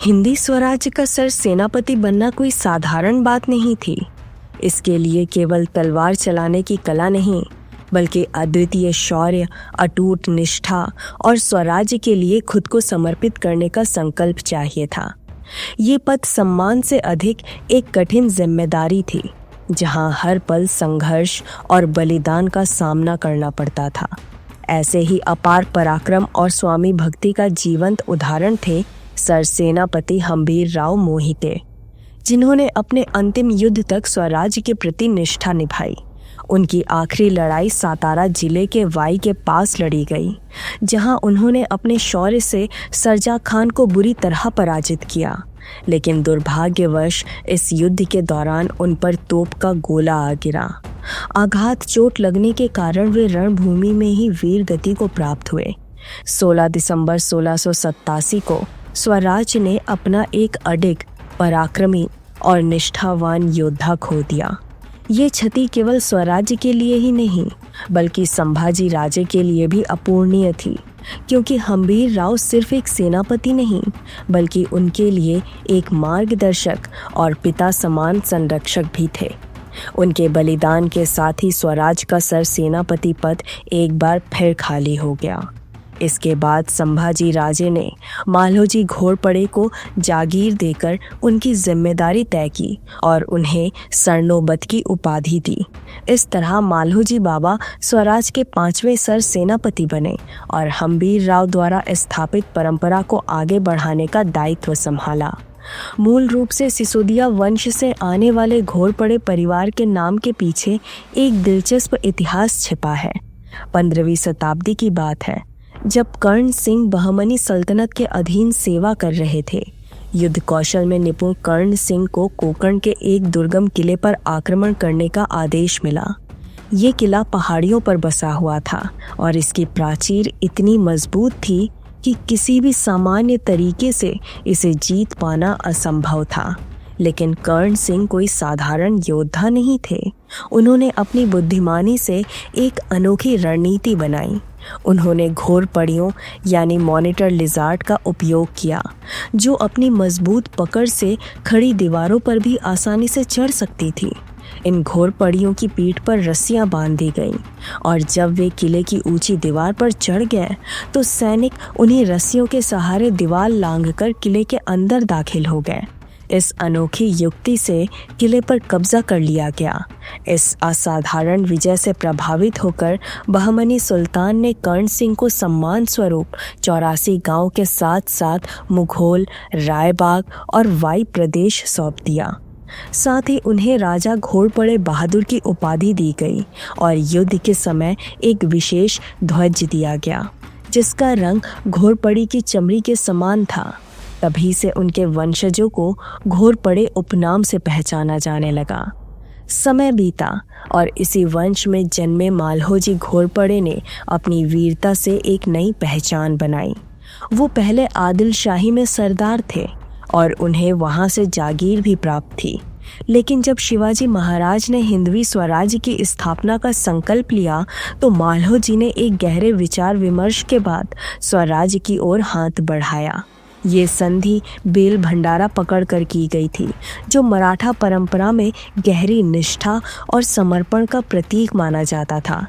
हिंदी स्वराज्य का सर सेनापति बनना कोई साधारण बात नहीं थी। इसके लिए केवल तलवार चलाने की कला नहीं, बल्कि अद्वितीय शौर्य, अटूट निष्ठा और स्वराज्य के लिए खुद को समर्पित करने का संकल्प चाहिए था। ये पद सम्मान से अधिक एक कठिन जिम्मेदारी थी, जहां हर पल संघर्ष और बलिदान का सामना करना पड़ता था। ऐसे ही अपार पराक्रम और स्वामी भक्ति का जीवंत उदाहरण थे सर सेनापति हम्बीरराव मोहिते, जिन्होंने अपने अंतिम युद्ध तक स्वराज्य के प्रति निष्ठा निभाई। उनकी आखिरी लड़ाई सातारा जिले के वाई के पास लड़ी गई, जहां उन्होंने अपने शौर्य से सरजा खान को बुरी तरह पराजित किया। लेकिन दुर्भाग्यवश इस युद्ध के दौरान उन पर तोप का गोला आ गिरा। आघात चोट लगने के कारण वे रणभूमि में ही वीर गति को प्राप्त हुए। 16 दिसंबर 1687 को स्वराज्य ने अपना एक अडिग, पराक्रमी और निष्ठावान योद्धा खो दिया। ये क्षति केवल स्वराज्य के लिए ही नहीं, बल्कि संभाजी राजे के लिए भी अपूरणीय थी, क्योंकि हम्बीरराव सिर्फ एक सेनापति नहीं, बल्कि उनके लिए एक मार्गदर्शक और पिता समान संरक्षक भी थे। उनके बलिदान के साथ ही स्वराज्य का सर सेनापति पद एक बार फिर खाली हो गया। इसके बाद संभाजी राजे ने मालोजी घोरपड़े को जागीर देकर उनकी जिम्मेदारी तय की और उन्हें सरनोबत की उपाधि दी। इस तरह मालोजी बाबा स्वराज के 5वें सर सेनापति बने और हम्बीरराव द्वारा स्थापित परंपरा को आगे बढ़ाने का दायित्व संभाला। मूल रूप से सिसोदिया वंश से आने वाले घोरपड़े परिवार के नाम के पीछे एक दिलचस्प इतिहास छिपा है। 15वीं शताब्दी की बात है, जब कर्ण सिंह बहमनी सल्तनत के अधीन सेवा कर रहे थे। युद्ध कौशल में निपुण कर्ण सिंह को कोंकण के एक दुर्गम किले पर आक्रमण करने का आदेश मिला। ये किला पहाड़ियों पर बसा हुआ था और इसकी प्राचीर इतनी मजबूत थी कि किसी भी सामान्य तरीके से इसे जीत पाना असंभव था। लेकिन कर्ण सिंह कोई साधारण योद्धा नहीं थे। उन्होंने अपनी बुद्धिमानी से एक अनोखी रणनीति बनाई। उन्होंने घोरपड़ियों यानी मॉनिटर लिजार्ड का उपयोग किया, जो अपनी मजबूत पकड़ से खड़ी दीवारों पर भी आसानी से चढ़ सकती थी। इन घोरपड़ियों की पीठ पर रस्सियां बांध दी गईं और जब वे किले की ऊंची दीवार पर चढ़ गए तो सैनिक उन्हीं रस्सियों के सहारे दीवार लांघकर किले के अंदर दाखिल हो गए। इस अनोखी युक्ति से किले पर कब्जा कर लिया गया। इस असाधारण विजय से प्रभावित होकर बहमनी सुल्तान ने कर्ण सिंह को सम्मान स्वरूप 84 गांव के साथ साथ मुघोल, रायबाग और वाई प्रदेश सौंप दिया। साथ ही उन्हें राजा घोरपड़े बहादुर की उपाधि दी गई और युद्ध के समय एक विशेष ध्वज दिया गया, जिसका रंग घोरपड़ी की चमड़ी के समान था। तभी से उनके वंशजों को घोरपड़े उपनाम से पहचाना जाने लगा। समय बीता और इसी वंश में जन्मे मालहोजी घोरपड़े ने अपनी वीरता से एक नई पहचान बनाई। वो पहले आदिल शाही में सरदार थे और उन्हें वहां से जागीर भी प्राप्त थी। लेकिन जब शिवाजी महाराज ने हिंदवी स्वराज्य की स्थापना का संकल्प लिया तो मालहोजी ने एक गहरे विचार विमर्श के बाद स्वराज्य की ओर हाथ बढ़ाया। ये संधि बेल भंडारा पकड़कर की गई थी, जो मराठा परंपरा में गहरी निष्ठा और समर्पण का प्रतीक माना जाता था।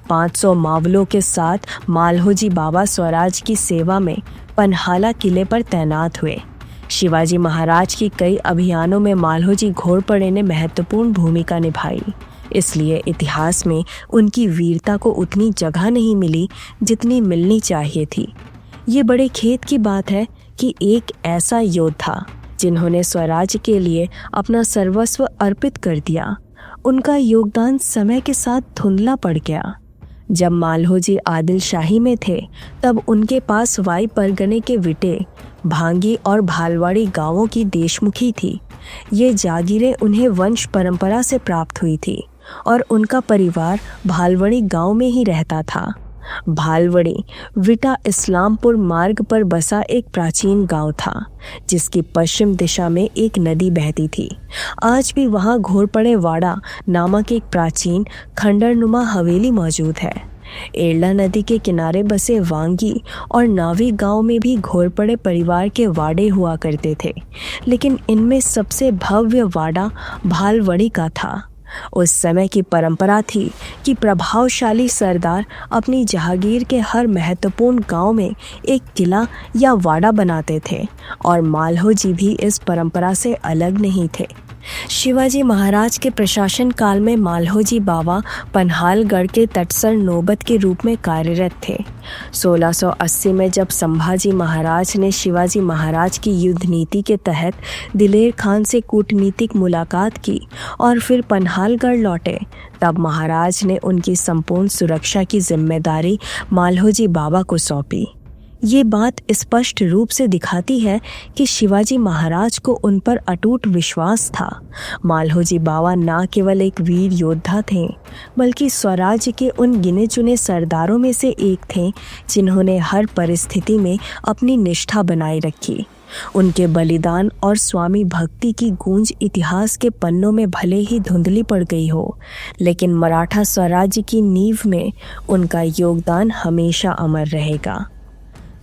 500 मावलों के साथ मालहोजी बाबा स्वराज की सेवा में पन्हाला किले पर तैनात हुए। शिवाजी महाराज की कई अभियानों में मालहोजी घोरपड़े ने महत्वपूर्ण भूमिका निभाई। इसलिए इतिहास में उनकी वीरता को उतनी जगह नहीं मिली जितनी मिलनी चाहिए थी। ये बड़े खेद की बात है कि एक ऐसा योद्धा जिन्होंने स्वराज्य के लिए अपना सर्वस्व अर्पित कर दिया, उनका योगदान समय के साथ धुंधला पड़ गया। जब मालहोजी आदिल शाही में थे तब उनके पास वाई परगने के विटे, भांगी और भालवाड़ी गांवों की देशमुखी थी। ये जागीरें उन्हें वंश परंपरा से प्राप्त हुई थी और उनका परिवार भालवड़ी गांव में ही रहता था। भालवड़ी विटा इस्लामपुर मार्ग पर बसा एक प्राचीन गांव था, जिसकी पश्चिम दिशा में एक नदी बहती थी। आज भी वहां घोरपड़े वाड़ा नामक एक प्राचीन खंडरनुमा हवेली मौजूद है। एरला नदी के किनारे बसे वांगी और नावी गांव में भी घोरपड़े परिवार के वाड़े हुआ करते थे, लेकिन इनमें सबसे भव्य वाड़ा भालवड़ी का था। उस समय की परंपरा थी कि प्रभावशाली सरदार अपनी जहागीर के हर महत्वपूर्ण गांव में एक किला या वाड़ा बनाते थे, और मालहोजी भी इस परंपरा से अलग नहीं थे। शिवाजी महाराज के प्रशासन काल में मालहोजी बावा पन्हालगढ़ के तटसर नौबत के रूप में कार्यरत थे। 1680 में जब संभाजी महाराज ने शिवाजी महाराज की युद्ध नीति के तहत दिलेर खान से कूटनीतिक मुलाकात की और फिर पन्हालगढ़ लौटे, तब महाराज ने उनकी संपूर्ण सुरक्षा की जिम्मेदारी मालहोजी बावा को सौंपी। ये बात स्पष्ट रूप से दिखाती है कि शिवाजी महाराज को उन पर अटूट विश्वास था। मालहोजी बावा न केवल एक वीर योद्धा थे, बल्कि स्वराज्य के उन गिने चुने सरदारों में से एक थे जिन्होंने हर परिस्थिति में अपनी निष्ठा बनाए रखी। उनके बलिदान और स्वामी भक्ति की गूंज इतिहास के पन्नों में भले ही धुंधली पड़ गई हो, लेकिन मराठा स्वराज्य की नींव में उनका योगदान हमेशा अमर रहेगा।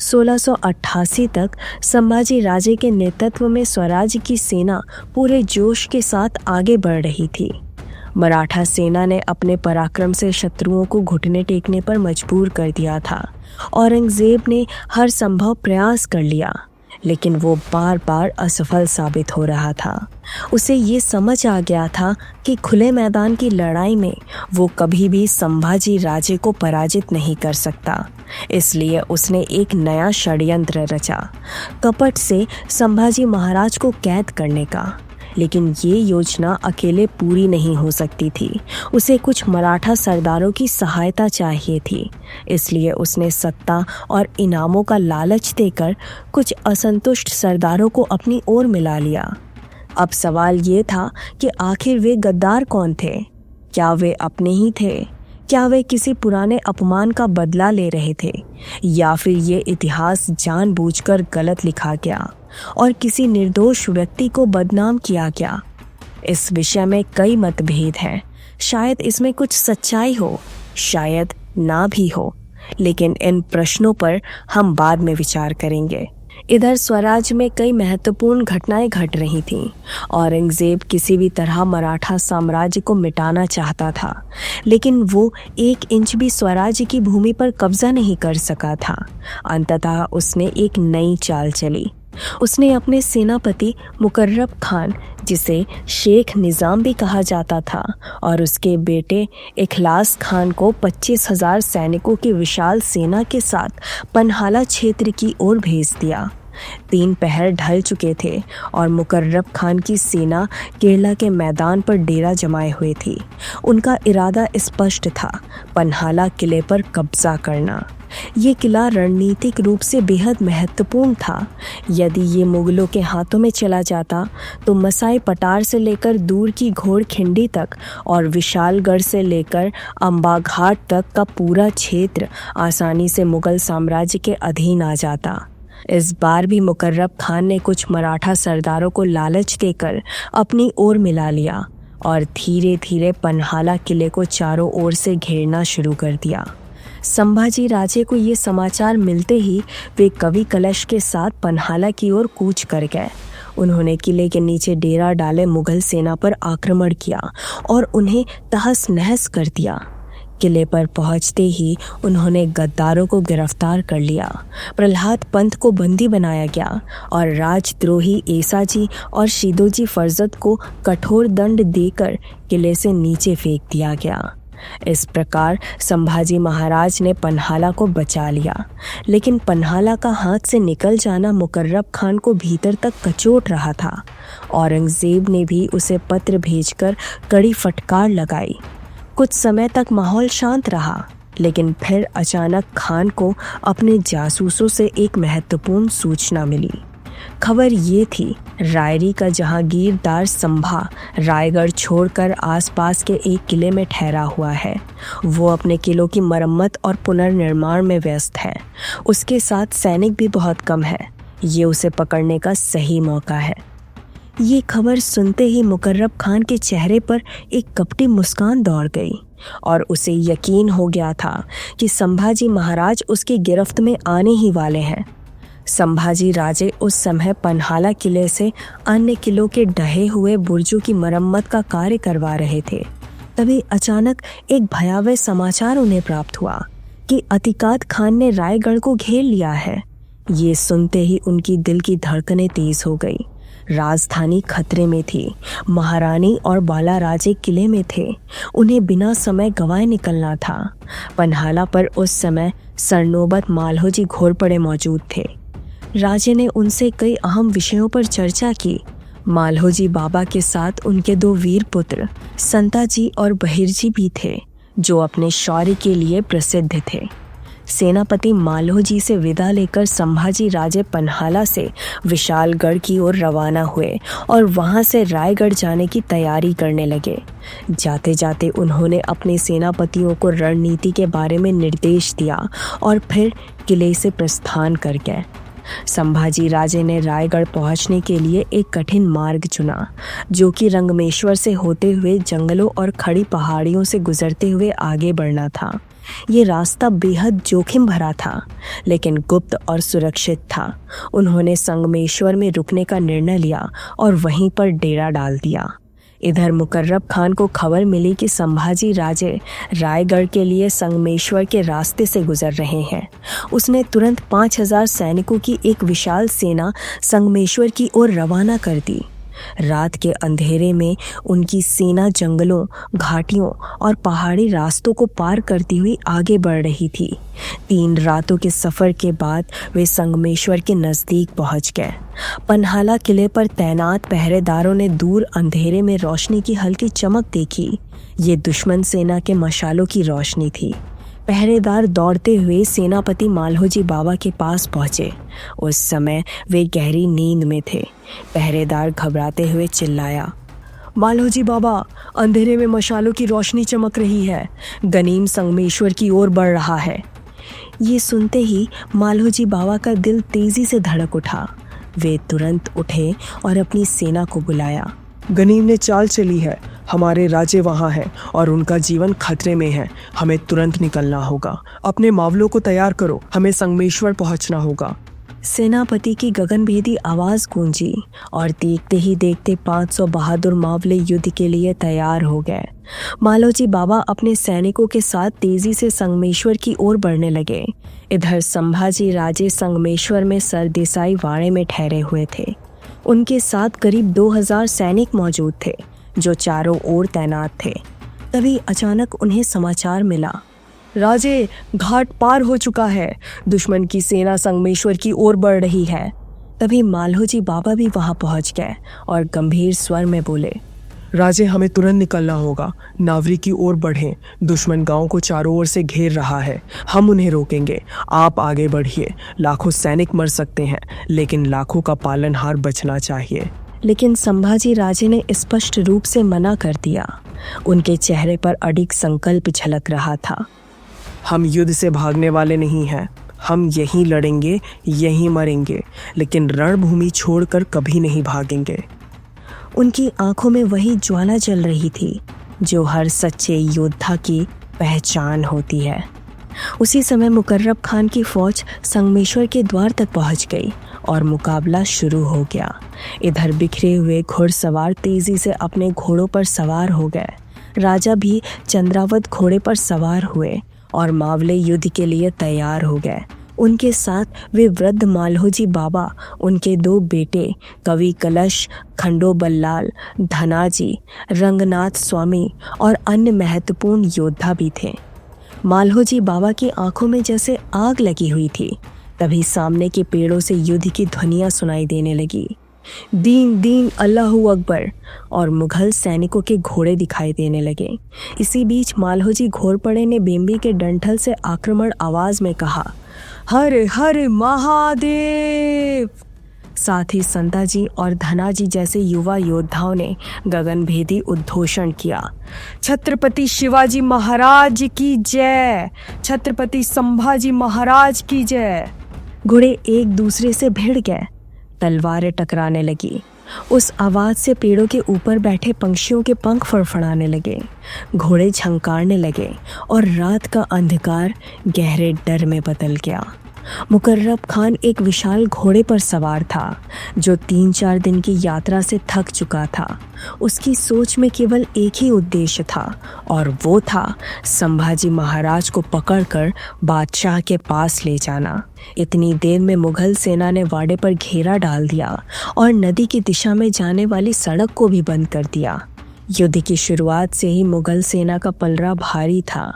1688 तक संभाजी राजे के नेतृत्व में स्वराज्य की सेना पूरे जोश के साथ आगे बढ़ रही थी। मराठा सेना ने अपने पराक्रम से शत्रुओं को घुटने टेकने पर मजबूर कर दिया था। औरंगजेब ने हर संभव प्रयास कर लिया, लेकिन वो बार बार असफल साबित हो रहा था। उसे ये समझ आ गया था कि खुले मैदान की लड़ाई में वो कभी भी संभाजी राजे को पराजित नहीं कर सकता। इसलिए उसने एक नया षड्यंत्र रचा, कपट से संभाजी महाराज को कैद करने का। लेकिन ये योजना अकेले पूरी नहीं हो सकती थी। उसे कुछ मराठा सरदारों की सहायता चाहिए थी। इसलिए उसने सत्ता और इनामों का लालच देकर कुछ असंतुष्ट सरदारों को अपनी ओर मिला लिया। अब सवाल ये था कि आखिर वे गद्दार कौन थे? क्या वे अपने ही थे? क्या वे किसी पुराने अपमान का बदला ले रहे थे, या फिर ये इतिहास जानबूझकर गलत लिखा गया और किसी निर्दोष व्यक्ति को बदनाम किया गया? इस विषय में कई मतभेद हैं। शायद इसमें कुछ सच्चाई हो, शायद ना भी हो, लेकिन इन प्रश्नों पर हम बाद में विचार करेंगे। इधर स्वराज में कई महत्वपूर्ण घटनाएं घट रही थीं। औरंगजेब किसी भी तरह मराठा साम्राज्य को मिटाना चाहता था, लेकिन वो 1 इंच भी स्वराज्य की भूमि पर कब्जा नहीं कर सका था। अंततः उसने एक नई चाल चली। उसने अपने सेनापति मुकर्रब खान, जिसे शेख निज़ाम भी कहा जाता था, और उसके बेटे इखलास खान को 25,000 सैनिकों की विशाल सेना के साथ पन्हाला क्षेत्र की ओर भेज दिया। 3 पहर ढल चुके थे और मुकर्रब खान की सेना केरला के मैदान पर डेरा जमाए हुए थी। उनका इरादा स्पष्ट था, पन्हाला किले पर कब्जा करना। ये किला रणनीतिक रूप से बेहद महत्वपूर्ण था। यदि ये मुगलों के हाथों में चला जाता तो मसाई पटार से लेकर दूर की घोड़ खिंडी तक और विशालगढ़ से लेकर अम्बा घाट तक का पूरा क्षेत्र आसानी से मुगल साम्राज्य के अधीन आ जाता। इस बार भी मुकर्रब खान ने कुछ मराठा सरदारों को लालच देकर अपनी ओर मिला लिया और धीरे धीरे पन्हाला किले को चारों ओर से घेरना शुरू कर दिया। संभाजी राजे को ये समाचार मिलते ही वे कवि कलश के साथ पन्हाला की ओर कूच कर गए। उन्होंने किले के नीचे डेरा डाले मुगल सेना पर आक्रमण किया और उन्हें तहस नहस कर दिया। किले पर पहुंचते ही उन्होंने गद्दारों को गिरफ्तार कर लिया। प्रहलाद पंत को बंदी बनाया गया और राजद्रोही एसाजी और शिदोजी फरजत को कठोर दंड देकर किले से नीचे फेंक दिया गया। इस प्रकार संभाजी महाराज ने पन्हाला को बचा लिया, लेकिन पन्हाला का हाथ से निकल जाना मुकर्रब खान को भीतर तक कचोट रहा था। औरंगजेब ने भी उसे पत्र भेजकर कड़ी फटकार लगाई। कुछ समय तक माहौल शांत रहा, लेकिन फिर अचानक खान को अपने जासूसों से एक महत्वपूर्ण सूचना मिली। खबर ये थी, रायरी का जहांगीरदार संभा रायगढ़ छोड़कर आसपास के एक किले में ठहरा हुआ है। वो अपने किलों की मरम्मत और पुनर्निर्माण में व्यस्त है। उसके साथ सैनिक भी बहुत कम है। ये उसे पकड़ने का सही मौका है। ये खबर सुनते ही मुकर्रब खान के चेहरे पर एक कपटी मुस्कान दौड़ गई। और उसे यकीन हो गया था कि संभाजी महाराज उसकी गिरफ्त में आने ही वाले हैं। संभाजी राजे उस समय पन्हाला किले से अन्य किलों के ढहे हुए बुर्जों की मरम्मत का कार्य करवा रहे थे। तभी अचानक एक भयावह समाचार उन्हें प्राप्त हुआ कि अतिकाद खान ने रायगढ़ को घेर लिया है। ये सुनते ही उनकी दिल की धड़कनें तेज हो गई। राजधानी खतरे में थी। महारानी और बाला राजे किले में थे। उन्हें बिना समय गंवाए निकलना था। पन्हाला पर उस समय सरनोबत मालहोजी घोरपड़े मौजूद थे। राजे ने उनसे कई अहम विषयों पर चर्चा की। मालहोजी बाबा के साथ उनके दो वीर पुत्र संताजी और बहिरजी भी थे, जो अपने शौर्य के लिए प्रसिद्ध थे। सेनापति मालहोजी से विदा लेकर संभाजी राजे पन्हाला से विशालगढ़ की ओर रवाना हुए और वहां से रायगढ़ जाने की तैयारी करने लगे। जाते जाते उन्होंने अपने सेनापतियों को रणनीति के बारे में निर्देश दिया और फिर किले से प्रस्थान कर गए। संभाजी राजे ने रायगढ़ पहुंचने के लिए एक कठिन मार्ग चुना, जो कि रंगमेश्वर से होते हुए जंगलों और खड़ी पहाड़ियों से गुजरते हुए आगे बढ़ना था। ये रास्ता बेहद जोखिम भरा था, लेकिन गुप्त और सुरक्षित था। उन्होंने संगमेश्वर में रुकने का निर्णय लिया और वहीं पर डेरा डाल दिया। इधर मुकर्रब खान को खबर मिली कि संभाजी राजे रायगढ़ के लिए संगमेश्वर के रास्ते से गुजर रहे हैं। उसने तुरंत 5000 सैनिकों की एक विशाल सेना संगमेश्वर की ओर रवाना कर दी। रात के अंधेरे में उनकी सेना जंगलों, घाटियों और पहाड़ी रास्तों को पार करती हुई आगे बढ़ रही थी। 3 रातों के सफ़र के बाद वे संगमेश्वर के नज़दीक पहुंच गए। पन्हाला किले पर तैनात पहरेदारों ने दूर अंधेरे में रोशनी की हल्की चमक देखी। ये दुश्मन सेना के मशालों की रोशनी थी। पहरेदार दौड़ते हुए सेनापति मालहोजी बाबा के पास पहुंचे। उस समय वे गहरी नींद में थे। पहरेदार घबराते हुए चिल्लाया, मालहोजी बाबा, अंधेरे में मशालों की रोशनी चमक रही है। गनीम संगमेश्वर की ओर बढ़ रहा है। ये सुनते ही मालहोजी बाबा का दिल तेजी से धड़क उठा। वे तुरंत उठे और अपनी सेना को बुलाया। गनीम ने चाल चली है। हमारे राजे वहाँ हैं और उनका जीवन खतरे में है। हमें तुरंत निकलना होगा। अपने मावलों को तैयार करो, हमें संगमेश्वर पहुँचना होगा। सेनापति की गगनभेदी आवाज गूंजी और देखते ही देखते 500 बहादुर मावले युद्ध के लिए तैयार हो गए। मालहोजी बाबा अपने सैनिकों के साथ तेजी से संगमेश्वर की ओर बढ़ने लगे। इधर संभाजी राजे संगमेश्वर में सरदेसाई वाड़े में ठहरे हुए थे। उनके साथ करीब 2000 सैनिक मौजूद थे, जो चारों ओर तैनात थे। तभी अचानक उन्हें समाचार मिला, राजे, घाट पार हो चुका है। दुश्मन की सेना संगमेश्वर की ओर बढ़ रही है। तभी मालहोजी बाबा भी वहां पहुंच गए और गंभीर स्वर में बोले, राजे, हमें तुरंत निकलना होगा। नावरी की ओर बढ़ें। दुश्मन गांव को चारों ओर से घेर रहा है। हम उन्हें रोकेंगे। आप आगे बढ़िए। लाखों सैनिक मर सकते हैं, लेकिन लाखों का पालनहार बचना चाहिए। लेकिन संभाजी राजे ने स्पष्ट रूप से मना कर दिया। उनके चेहरे पर अडिग संकल्प झलक रहा था। हम युद्ध से भागने वाले नहीं हैं। हम यहीं लड़ेंगे, यहीं मरेंगे, लेकिन रणभूमि छोड़कर कभी नहीं भागेंगे। उनकी आंखों में वही ज्वाला जल रही थी, जो हर सच्चे योद्धा की पहचान होती है। उसी समय मुकर्रब खान की फौज संगमेश्वर के द्वार तक पहुंच गई और मुकाबला शुरू हो गया। इधर बिखरे हुए घुड़सवार तेजी से अपने घोड़ों पर सवार हो गए। राजा भी चंद्रावत घोड़े पर सवार हुए और मावले युद्ध के लिए तैयार हो गए। उनके साथ वे वृद्ध मालहोजी बाबा, उनके 2 बेटे कवि कलश, खंडो बल्लाल, धनाजी, रंगनाथ स्वामी और अन्य महत्वपूर्ण योद्धा भी थे। मालहोजी बाबा की आंखों में जैसे आग लगी हुई थी। तभी सामने के पेड़ों से युद्ध की ध्वनियां सुनाई देने लगी। दीन दीन अल्लाहू अकबर, और मुगल सैनिकों के घोड़े दिखाई देने लगे। इसी बीच मालहोजी घोरपड़े ने बेम्बी के डंठल से आक्रमण आवाज में कहा, हर हर महादेव। साथ ही संताजी और धनाजी जैसे युवा योद्धाओं ने गगनभेदी उद्घोषण किया, छत्रपति शिवाजी महाराज की जय, छत्रपति संभाजी महाराज की जय। घोड़े एक दूसरे से भिड़ गए। तलवारें टकराने लगी। उस आवाज से पेड़ों के ऊपर बैठे पंछियों के पंख फड़फड़ाने लगे, घोड़े झंकारने लगे और रात का अंधकार गहरे डर में बदल गया। मुकर्रब खान एक विशाल घोड़े पर सवार था जो 3-4 दिन की यात्रा से थक चुका था। उसकी सोच में केवल एक ही उद्देश्य था और वो था संभाजी महाराज को पकड़कर बादशाह के पास ले जाना। इतनी देर में मुगल सेना ने वाड़े पर घेरा डाल दिया और नदी की दिशा में जाने वाली सड़क को भी बंद कर दिया। युद्ध की शुरुआत से ही मुगल सेना का पलड़ा भारी था,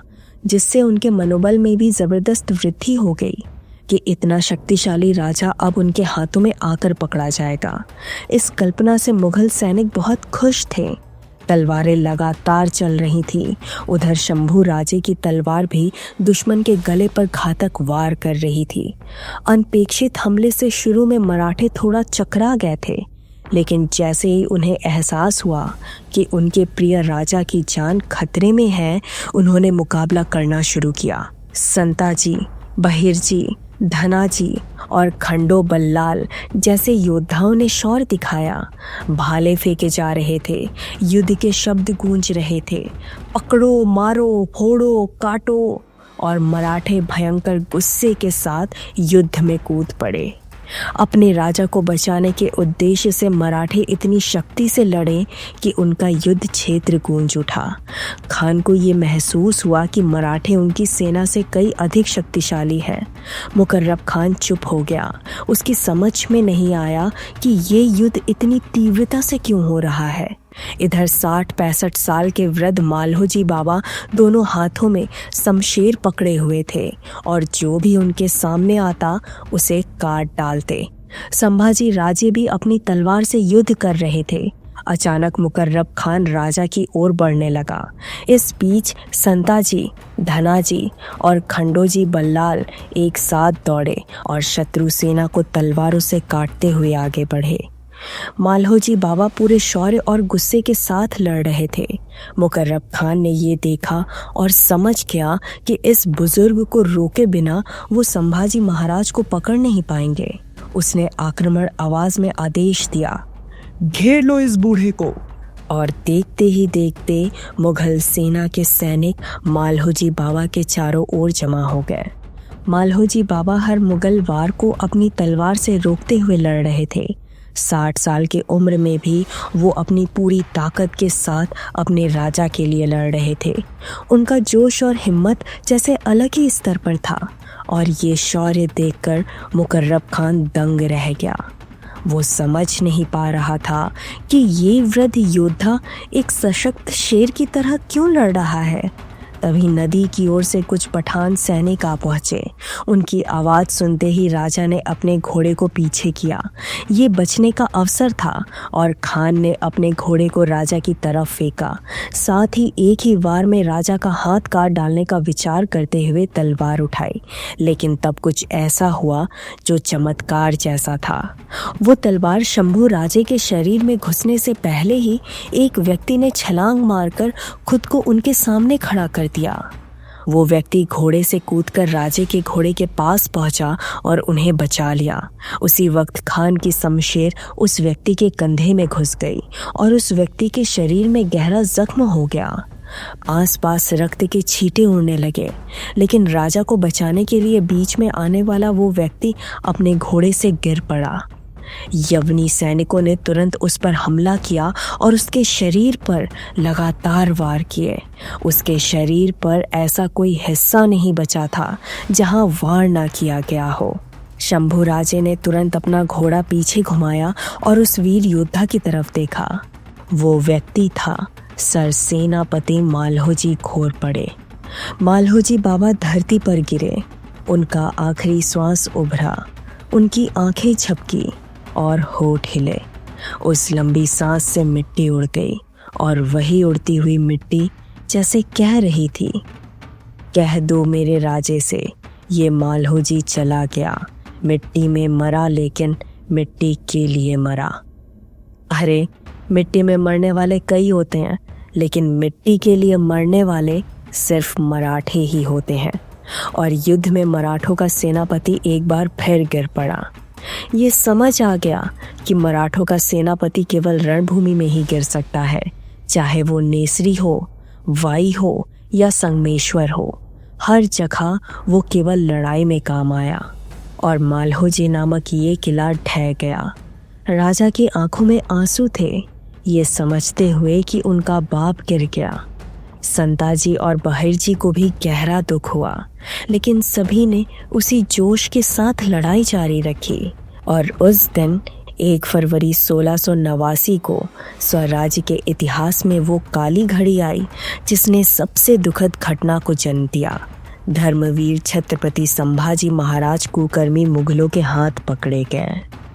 जिससे उनके मनोबल में भी जबरदस्त वृद्धि हो गई कि इतना शक्तिशाली राजा अब उनके हाथों में आकर पकड़ा जाएगा। इस कल्पना से मुगल सैनिक बहुत खुश थे। तलवारें लगातार चल रही थीं। उधर शंभू राजे की तलवार भी दुश्मन के गले पर घातक वार कर रही थी। अनपेक्षित हमले से शुरू में मराठे थोड़ा चकरा गए थे, लेकिन जैसे ही उन्हें एहसास हुआ कि उनके प्रिय राजा की जान खतरे में है, उन्होंने मुकाबला करना शुरू किया। संताजी, बहिरजी, धनाजी और खंडो बल्लाल जैसे योद्धाओं ने शौर्य दिखाया। भाले फेंके जा रहे थे, युद्ध के शब्द गूंज रहे थे, पकड़ो, मारो, फोड़ो, काटो, और मराठे भयंकर गुस्से के साथ युद्ध में कूद पड़े। अपने राजा को बचाने के उद्देश्य से मराठे इतनी शक्ति से लड़े कि उनका युद्ध क्षेत्र गूंज उठा। खान को ये महसूस हुआ कि मराठे उनकी सेना से कई अधिक शक्तिशाली हैं। मुकर्रब खान चुप हो गया। उसकी समझ में नहीं आया कि ये युद्ध इतनी तीव्रता से क्यों हो रहा है। इधर 60-65 साल के वृद्ध मालहोजी बाबा दोनों हाथों में शमशेर पकड़े हुए थे और जो भी उनके सामने आता उसे काट डालते। संभाजी राजे भी अपनी तलवार से युद्ध कर रहे थे। अचानक मुकर्रब खान राजा की ओर बढ़ने लगा। इस बीच संताजी, धनाजी और खंडोजी बल्लाल एक साथ दौड़े और शत्रु सेना को तलवारों से काटते हुए आगे बढ़े। मालहोजी बाबा पूरे शौर्य और गुस्से के साथ लड़ रहे थे। मुकर्रब खान ने ये देखा और समझ गया कि इस बुजुर्ग को रोके बिना वो संभाजी महाराज को पकड़ नहीं पाएंगे। उसने आक्रमण आवाज में आदेश दिया, घेर लो इस बूढ़े को। और देखते ही देखते मुगल सेना के सैनिक मालहोजी बाबा के चारों ओर जमा हो गए। मालहोजी बाबा हर मुगल वार को अपनी तलवार से रोकते हुए लड़ रहे थे। 60 साल की उम्र में भी वो अपनी पूरी ताकत के साथ अपने राजा के लिए लड़ रहे थे। उनका जोश और हिम्मत जैसे अलग ही स्तर पर था और ये शौर्य देखकर मुकर्रब खान दंग रह गया। वो समझ नहीं पा रहा था कि ये वृद्ध योद्धा एक सशक्त शेर की तरह क्यों लड़ रहा है। तभी नदी की ओर से कुछ पठान सैनिक आ पहुंचे। उनकी आवाज़ सुनते ही राजा ने अपने घोड़े को पीछे किया। ये बचने का अवसर था और खान ने अपने घोड़े को राजा की तरफ फेंका। साथ ही एक ही वार में राजा का हाथ काट डालने का विचार करते हुए तलवार उठाई। लेकिन तब कुछ ऐसा हुआ जो चमत्कार जैसा था। वो तलवार शंभू राजे के शरीर में घुसने से पहले ही एक व्यक्ति ने छलांग मारकर खुद को उनके सामने खड़ा कर दिया। वो व्यक्ति घोड़े से कूदकर राजे के घोड़े के पास पहुंचा और उन्हें बचा लिया। उसी वक्त खान की शमशेर उस व्यक्ति के कंधे में घुस गई और उस व्यक्ति के शरीर में गहरा जख्म हो गया। आसपास रक्त के छींटे उड़ने लगे, लेकिन राजा को बचाने के लिए बीच में आने वाला वो व्यक्ति अपने घोड़े से गिर पड़ा। यवनी सैनिकों ने तुरंत उस पर हमला किया और उसके शरीर पर लगातार वार किए। उसके शरीर पर ऐसा कोई हिस्सा नहीं बचा था जहां वार ना किया गया हो। शंभू राजे ने तुरंत अपना घोड़ा पीछे घुमाया और उस वीर योद्धा की तरफ देखा। वो व्यक्ति था सर सेनापति मालहोजी घोरपड़े। मालहोजी बाबा धरती पर गिरे। उनका आखिरी श्वास उभरा, उनकी आंखें झपकी और होठ हिले। उस लंबी सांस से मिट्टी उड़ गई और वही उड़ती हुई मिट्टी जैसे कह रही थी, कह दो मेरे राजे से ये मालहोजी चला गया, मिट्टी में मरा लेकिन मिट्टी के लिए मरा। अरे मिट्टी में मरने वाले कई होते हैं, लेकिन मिट्टी के लिए मरने वाले सिर्फ मराठे ही होते हैं। और युद्ध में मराठों का सेनापति एक बार फिर गिर पड़ा। ये समझ आ गया कि मराठों का सेनापति केवल रणभूमि में ही गिर सकता है, चाहे वो नेसरी हो, वाई हो या संगमेश्वर हो। हर जगह वो केवल लड़ाई में काम आया और मालहोजी नामक ये किला ढह गया। राजा की आंखों में आंसू थे, ये समझते हुए कि उनका बाप गिर गया। संताजी और बहिरजी को भी गहरा दुख हुआ, लेकिन सभी ने उसी जोश के साथ लड़ाई जारी रखी और उस दिन 1 फरवरी 1689 को स्वराज्य के इतिहास में वो काली घड़ी आई जिसने सबसे दुखद घटना को जन्म दिया। धर्मवीर छत्रपति संभाजी महाराज कुकर्मी मुगलों के हाथ पकड़े गए।